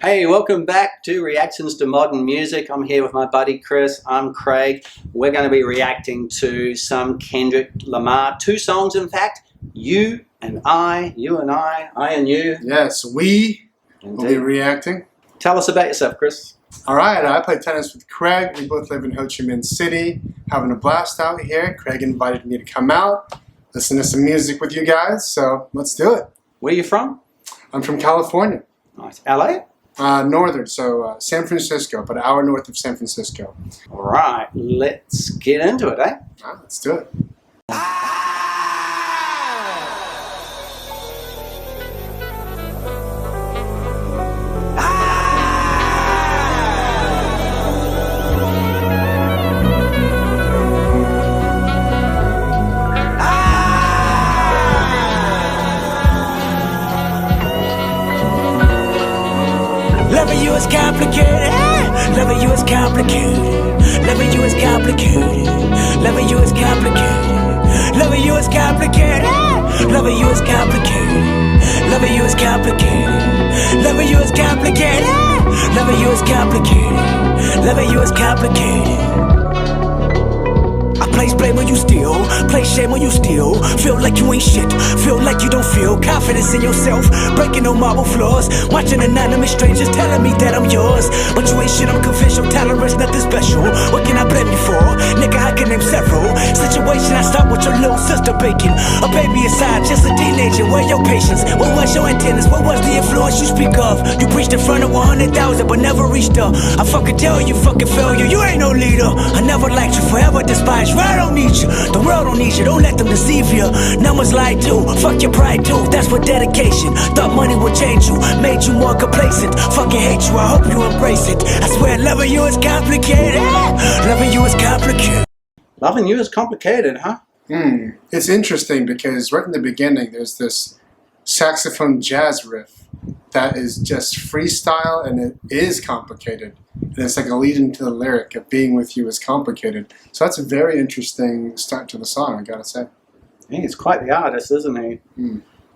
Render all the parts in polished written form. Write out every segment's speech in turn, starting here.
Hey, welcome back to Reactions to Modern Music. I'm here with my buddy Chris. I'm Craig. We're going to be reacting to some Kendrick Lamar. 2 songs, in fact. You and I, I and you. Yes, we will be reacting. Tell us about yourself, Chris. All right, I play tennis with Craig. We both live in Ho Chi Minh City, having a blast out here. Craig invited me to come out, listen to some music with you guys, so let's do it. Where are you from? I'm from California. Nice. LA? Northern, so San Francisco, about an hour north of San Francisco. All right, let's get into it, eh? All right, let's do it. Loving you is complicated. Loving you is complicated. Loving you is complicated. Loving you is complicated. Loving you is complicated. Loving you is complicated. Loving you is complicated. Loving you is complicated. Loving you is complicated. Loving you is complicated. I place blame when you steal, place shame when you steal. Feel like you ain't shit, feel like you don't feel confidence in yourself, breaking no marble floors. Watching anonymous strangers telling me that I'm yours, but you ain't shit, I'm convinced your tolerance nothing special. What can I blame you for? Nigga, I can name several situation. I start with your little sister baking a baby aside, just a teenager. Where your patience? What was your antennas? What was the influence you speak of? You preached in front of 100,000 but never reached her. I fucking tell you, fucking failure, you ain't no leader. I never liked you, forever despised you. I don't need you, the world don't need you. Don't let them deceive you. Numbers lie too, fuck your pride too. That's what dedication. Thought money would change you, made you more complacent. Fucking hate you, I hope you embrace it. I swear loving you is complicated. Loving you is complicated. Loving you is complicated, huh? It's interesting because right in the beginning there's this saxophone jazz riff that is just freestyle, and it is complicated. And it's like a lead into the lyric of being with you is complicated. So that's a very interesting start to the song, I gotta say. He's quite the artist, isn't he?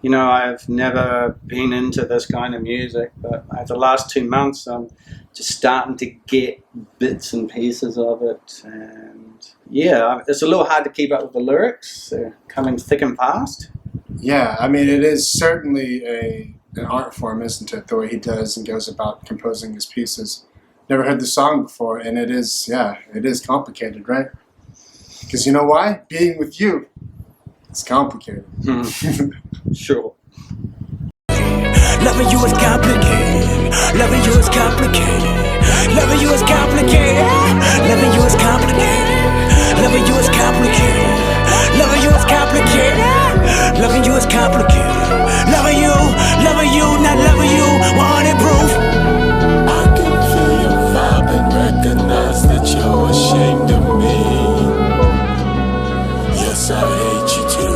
You know, I've never been into this kind of music, but over the last 2 months I'm just starting to get bits and pieces of it. And yeah, it's a little hard to keep up with the lyrics. They're coming thick and fast. Yeah, I mean, it is certainly an art form, isn't it? The way he does and goes about composing his pieces. Never heard the song before, and it is, yeah, it is complicated, right? Because you know why? Being with you is complicated. Sure. Loving you is complicated. Loving you is complicated. Loving you is complicated. Loving you is complicated. Loving you is complicated. Loving you is complicated. Loving you is complicated. Loving you, not loving you. 100 proof. I can feel your vibe and recognize that you're ashamed of me. Yes, I hate you too.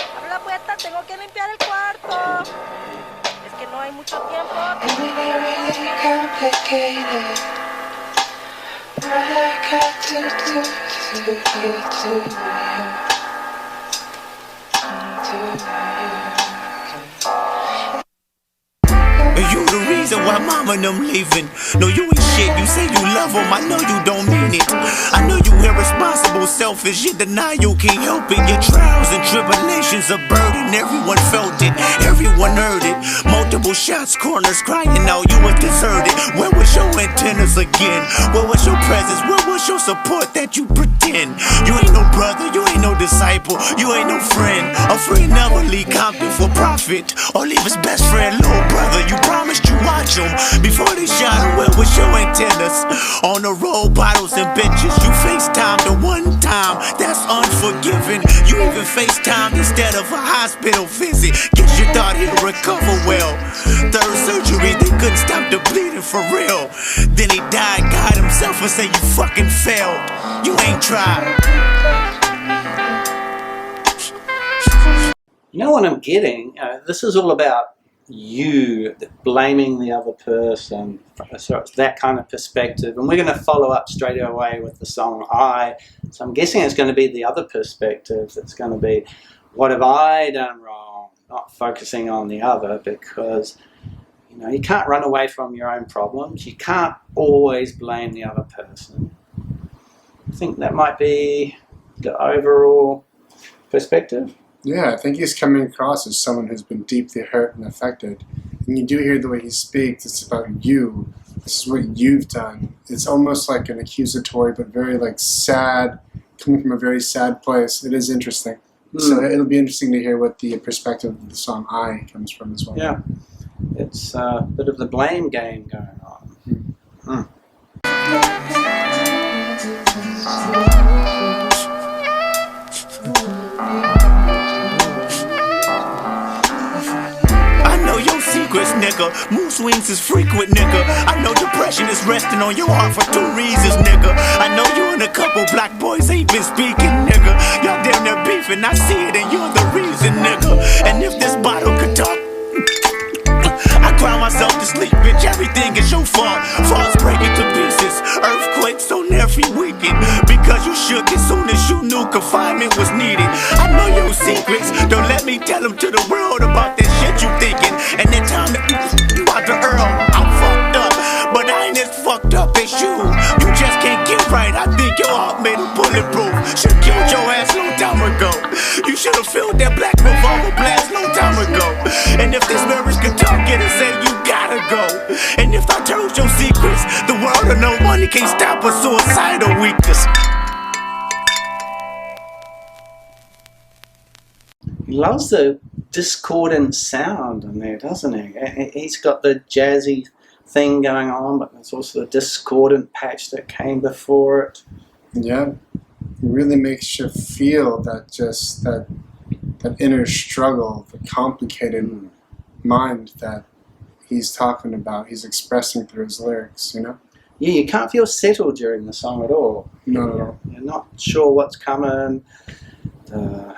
Abre la puerta, tengo que limpiar el cuarto. Es que no hay mucho tiempo. You the reason why mama and them leaving. No, you ain't shit, you say you love them, I know you don't mean it. I know you irresponsible, selfish, you deny you can't help it. Your trials and tribulations are burden, everyone felt it, everyone heard it. Multiple shots, corners crying out, you was deserted. Where was your antennas again? Where was your presence? Where was your support that you pretend? You ain't no brother, you ain't no disciple, you ain't no friend. A friend never leave Compton for profit, or leave his best friend, little brother. You promised you watch him before they shot him. Where was your antennas? On the road, bottles and benches. You FaceTime the one time, that's unforgiving. You even FaceTime instead of a hospital visit. Guess you thought he'd recover well. Third surgery, they couldn't stop the bleeding for real. Then he died, God himself, and said you fucking failed. You ain't tried. You know what I'm getting? This is all about you blaming the other person. So it's that kind of perspective. And we're going to follow up straight away with the song I. So I'm guessing it's going to be the other perspective. It's going to be, what have I done wrong? Not focusing on the other, because you can't run away from your own problems. You can't always blame the other person. I think that might be the overall perspective. Yeah, I think he's coming across as someone who's been deeply hurt and affected. And you do hear the way he speaks, it's about you. This is what you've done. It's almost like an accusatory, but very sad, coming from a very sad place. It is interesting. So it'll be interesting to hear what the perspective of the song I comes from as well. Yeah, it's a bit of the blame game going on. Secrets, nigga. Mood swings is frequent, nigga. I know depression is resting on your heart for 2 reasons, nigga. I know you and a couple black boys ain't been speaking, nigga. Y'all damn near beefing, I see it, and you're the reason, nigga. And if this bottle could talk, I cry myself to sleep, bitch. Everything is your fault. Falls breaking to pieces. Earthquakes on every weekend. Because you shook as soon as you knew confinement was needed. I know your secrets. Don't let me tell them to the world about that shit you thinking. And that time that you about to Earl. I'm fucked up, but I ain't as fucked up as you. You just can't get right. I think your heart made a bulletproof. Should've killed your ass long time ago. You should've filled that black revolver blast long time ago. And if this marriage could talk, it'll say you gotta go. And if I told your secrets, the world of no money can't stop a suicidal weakness. He loves the discordant sound in there, doesn't he? He's got the jazzy thing going on, but there's also the discordant patch that came before it. Yeah, it really makes you feel that inner struggle, the complicated mind that he's talking about, he's expressing through his lyrics, Yeah, you can't feel settled during the song at all. No. You're not sure what's coming. The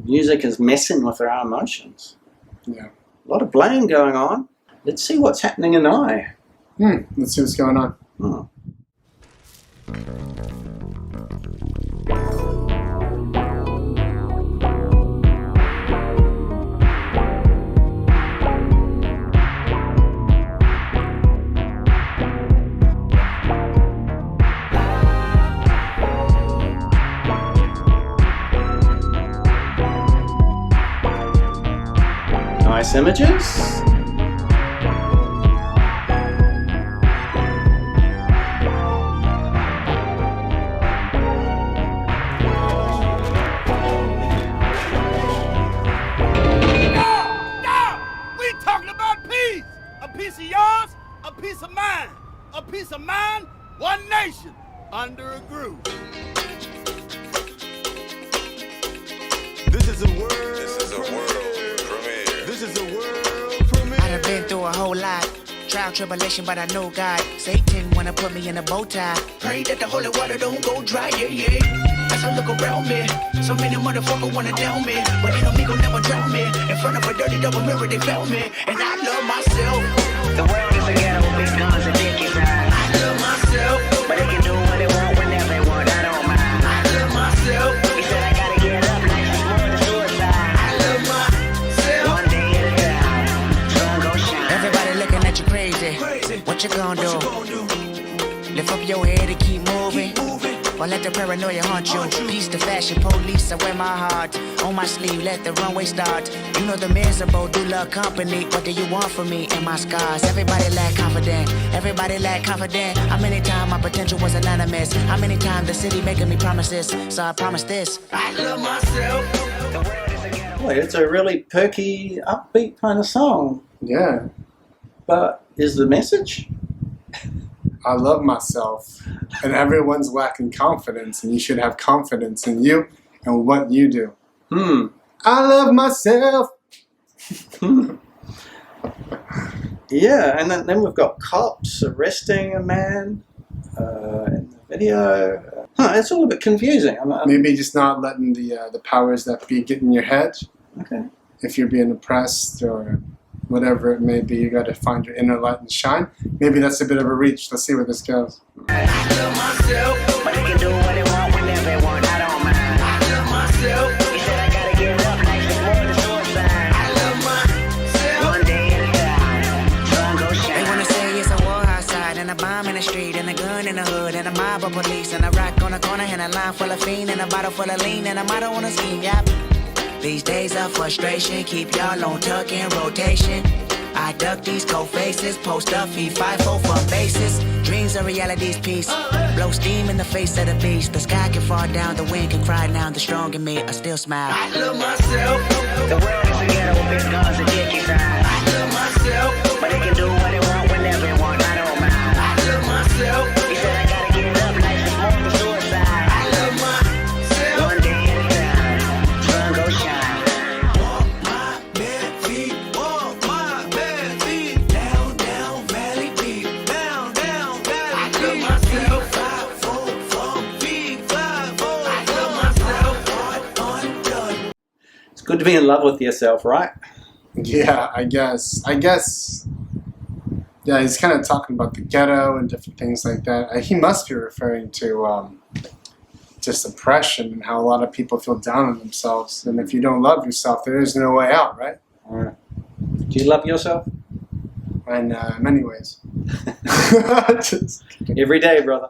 music is messing with our emotions. Yeah. A lot of blame going on. Let's see what's happening in I. Let's see what's going on. Nice images. A piece of mind, one nation, under a groove. This is a world premiere. This is a world premiere. I done been through a whole lot. Trial, tribulation, but I know God. Satan wanna put me in a bow tie. Pray that the holy water don't go dry, yeah. As I look around me, so many motherfuckers wanna down me, but ain't no me gon' never drown me. In front of a dirty double mirror, they found me, and I love myself. The world is a ghetto, big guns and dick inside. I love myself, But they can do what they want whenever they want, I don't mind. I love myself, He said I gotta get up, life is more than suicide. I love myself. One day at a time, sun gon' shine. Everybody looking at you crazy. What you gonna do? Lift up your head and keep moving. Or let the paranoia haunt you. Peace to fashion police, I wear my heart on my sleeve, let the runway start. You know the miserable do love company. What do you want from me and my scars? Everybody lack confident. Everybody lack confident. How many times my potential was anonymous? How many times the city making me promises? So I promise this. I love myself. Boy, it's a really perky, upbeat kind of song. Yeah. But is the message? I love myself, and everyone's lacking confidence, and you should have confidence in you and what you do. I love myself. Yeah, and then we've got cops arresting a man in the video. It's all a bit confusing. Maybe just not letting the powers that be get in your head. Okay. If you're being oppressed or whatever it may be. You got to find your inner light and shine. Maybe that's a bit of a reach. Let's see where this goes. I love myself, but they can do what they want whenever they want. I don't mind. I love myself. You said I gotta get up, life is more than suicide. I love myself. One day at a time, sun go shine. They wanna say it's a war outside, and a bomb in the street, and a gun in the hood, and a mob of police, and a rock on the corner, and a line full of fiend, and a bottle full of lean, and a motto on a scheme, yep. These days of frustration, keep y'all on tuck in rotation. I duck these cold faces, post up, feed 5-4 for bases. Dreams are reality's piece. Blow steam in the face of the beast. The sky can fall down, the wind can cry now. The strong in me, I still smile. I love myself. The world is a ghetto, big guns and dick inside. I love myself, but they can do what they want whenever they want. I don't mind. I love myself. You said I gotta get up, life is more than suicide. I love myself. One day at a time, sun go shine. Walk my bare feet, walk my bare feet. Down, down, valley deep. Down, down, valley deep. I love myself. 5-4 from big 5-4. I love myself. Hard undone. It's good to be in love with yourself, right? Yeah, I guess. Yeah, he's kind of talking about the ghetto and different things like that. He must be referring to just oppression and how a lot of people feel down on themselves. And if you don't love yourself, there is no way out, right? All right. Do you love yourself? In many ways. Just kidding. Every day, brother.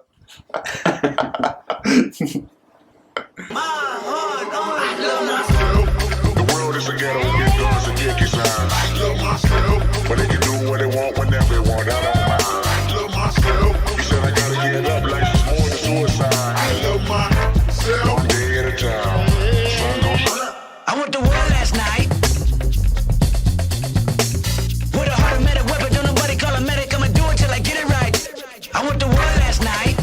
I love myself. The world is a ghetto, big guns and dick inside. I love myself, but they can do what they want whenever they want. I don't mind. I love myself. You said I gotta get up, life is more than suicide. I love myself. One day at a time, sun go shine. I went to war last night with a heart of medic weapon. Don't nobody call a medic. I'ma do it till I get it right. I went to war last night.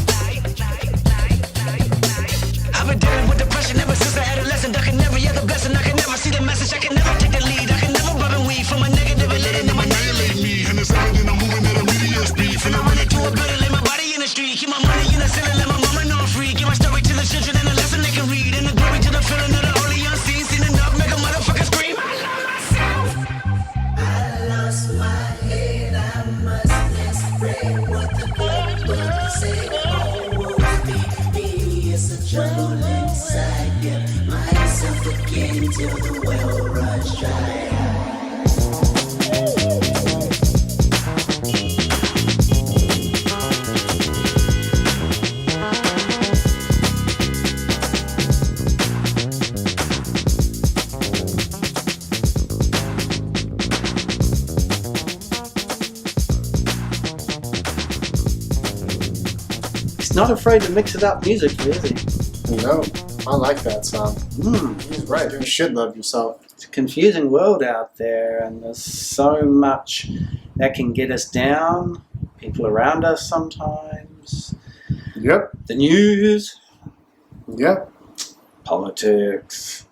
I've been dealing with depression ever since I adolescent. I can never get the blessing. I can never see the message. I can never take the lead. I can never rub and weed from a negative and letting them annihilate me. And it's evident I'm moving at a medium speed. Finna run into a building, lay my body in the street. Keep my money in the ceiling, let my mama know I'm free. Give my story to the children and a lesson they can read. And the glory to the feeling of the holy unseen. Seen enough, make a motherfucker scream. I lost my head, I must misread what the Bible said. It's a jungle inside, get myself again till the well runs dry. He's not afraid to mix it up musically, is he? No, I like that song. He's right. You should love yourself. It's a confusing world out there, and there's so much that can get us down. People around us sometimes. Yep. The news. Yep. Politics.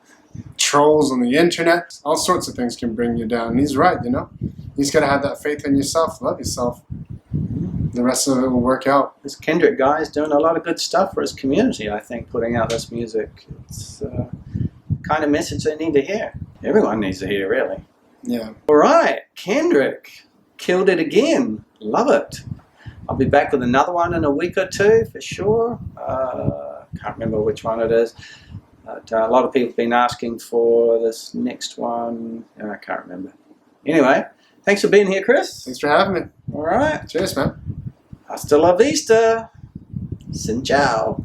Trolls on the internet. All sorts of things can bring you down. And he's right, you know. You just got to have that faith in yourself. Love yourself. The rest of it will work out. This Kendrick guy is doing a lot of good stuff for his community, I think, putting out this music. It's the kind of message they need to hear. Everyone needs to hear, really. Yeah. All right, Kendrick. Killed it again. Love it. I'll be back with another one in a week or two, for sure. Can't remember which one it is. But a lot of people have been asking for this next one. I can't remember. Anyway, thanks for being here, Chris. Thanks for having me. All right. Cheers, man. Hasta la vista. Sin ciao.